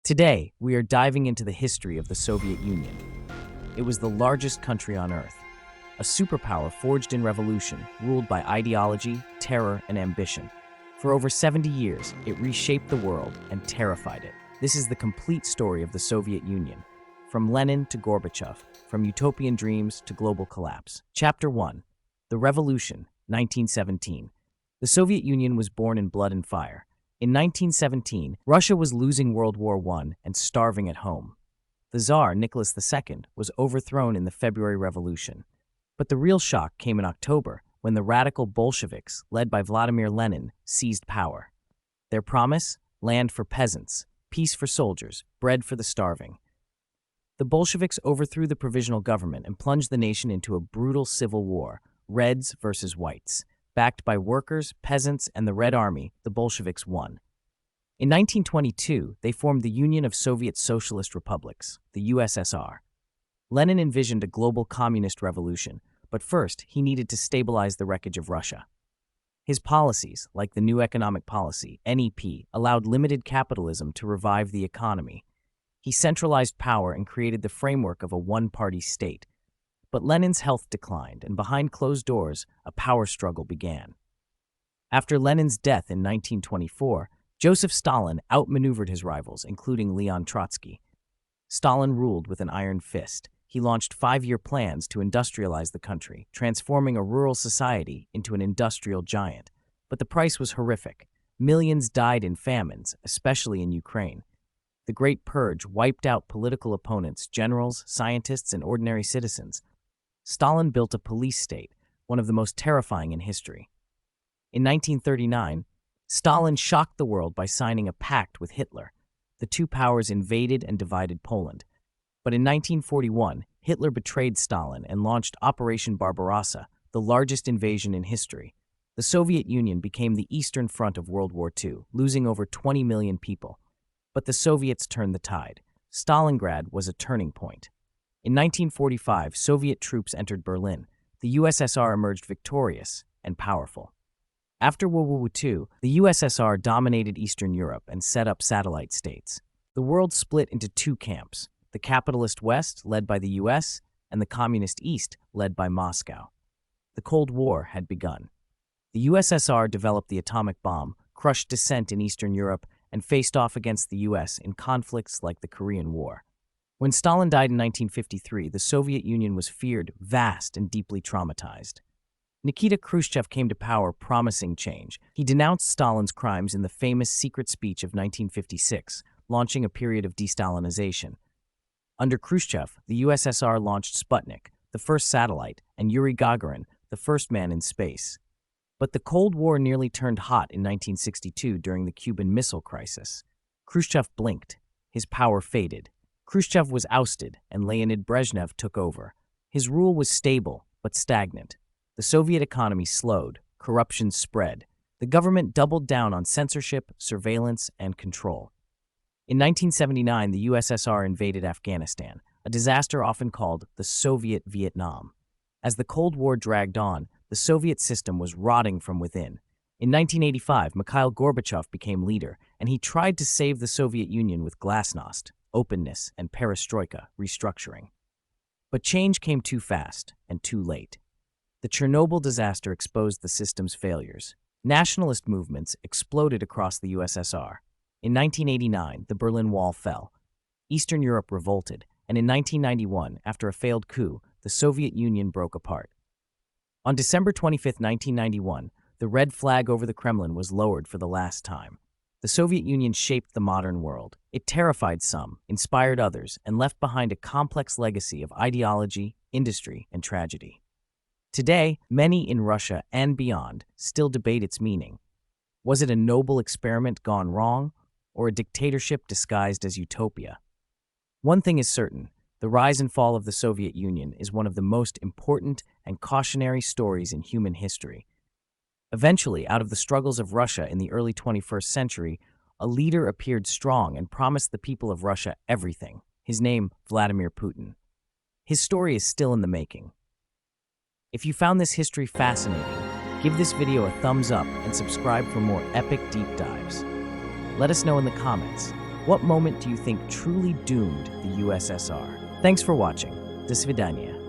Today, we are diving into the history of the Soviet Union. It was the largest country on Earth, a superpower forged in revolution, ruled by ideology, terror, and ambition. For over 70 years, it reshaped the world and terrified it. This is the complete story of the Soviet Union, from Lenin to Gorbachev, from utopian dreams to global collapse. Chapter 1. The Revolution, 1917. The Soviet Union was born in blood and fire. In 1917, Russia was losing World War I and starving at home. The Tsar, Nicholas II, was overthrown in the February Revolution. But the real shock came in October, when the radical Bolsheviks, led by Vladimir Lenin, seized power. Their promise? Land for peasants, peace for soldiers, bread for the starving. The Bolsheviks overthrew the provisional government and plunged the nation into a brutal civil war, Reds versus Whites. Backed by workers, peasants, and the Red Army, the Bolsheviks won. In 1922, they formed the Union of Soviet Socialist Republics, the USSR. Lenin envisioned a global communist revolution, but first he needed to stabilize the wreckage of Russia. His policies, like the New Economic Policy, NEP, allowed limited capitalism to revive the economy. He centralized power and created the framework of a one-party state. But Lenin's health declined, and behind closed doors, a power struggle began. After Lenin's death in 1924, Joseph Stalin outmaneuvered his rivals, including Leon Trotsky. Stalin ruled with an iron fist. He launched 5-year plans to industrialize the country, transforming a rural society into an industrial giant. But the price was horrific. Millions died in famines, especially in Ukraine. The Great Purge wiped out political opponents, generals, scientists, and ordinary citizens. Stalin built a police state, one of the most terrifying in history. In 1939, Stalin shocked the world by signing a pact with Hitler. The two powers invaded and divided Poland. But in 1941, Hitler betrayed Stalin and launched Operation Barbarossa, the largest invasion in history. The Soviet Union became the Eastern Front of World War II, losing over 20 million people. But the Soviets turned the tide. Stalingrad was a turning point. In 1945, Soviet troops entered Berlin. The USSR emerged victorious and powerful. After World War II, the USSR dominated Eastern Europe and set up satellite states. The world split into two camps, the capitalist West, led by the US, and the communist East, led by Moscow. The Cold War had begun. The USSR developed the atomic bomb, crushed dissent in Eastern Europe, and faced off against the US in conflicts like the Korean War. When Stalin died in 1953, the Soviet Union was feared, vast, and deeply traumatized. Nikita Khrushchev came to power promising change. He denounced Stalin's crimes in the famous secret speech of 1956, launching a period of de-Stalinization. Under Khrushchev, the USSR launched Sputnik, the first satellite, and Yuri Gagarin, the first man in space. But the Cold War nearly turned hot in 1962 during the Cuban Missile Crisis. Khrushchev blinked. His power faded. Khrushchev was ousted, and Leonid Brezhnev took over. His rule was stable, but stagnant. The Soviet economy slowed, corruption spread. The government doubled down on censorship, surveillance, and control. In 1979, the USSR invaded Afghanistan, a disaster often called the Soviet Vietnam. As the Cold War dragged on, the Soviet system was rotting from within. In 1985, Mikhail Gorbachev became leader, and he tried to save the Soviet Union with glasnost, openness, and perestroika, restructuring. But change came too fast and too late. The Chernobyl disaster exposed the system's failures. Nationalist movements exploded across the USSR. In 1989, the Berlin Wall fell. Eastern Europe revolted, and in 1991, after a failed coup, the Soviet Union broke apart. On December 25, 1991, the red flag over the Kremlin was lowered for the last time. The Soviet Union shaped the modern world. It terrified some, inspired others, and left behind a complex legacy of ideology, industry, and tragedy. Today, many in Russia and beyond still debate its meaning. Was it a noble experiment gone wrong, or a dictatorship disguised as utopia? One thing is certain: the rise and fall of the Soviet Union is one of the most important and cautionary stories in human history. Eventually, out of the struggles of Russia in the early 21st century, a leader appeared strong and promised the people of Russia everything. His name, Vladimir Putin. His story is still in the making. If you found this history fascinating, give this video a thumbs up and subscribe for more epic deep dives. Let us know in the comments. What moment do you think truly doomed the USSR? Thanks for watching. До свидания.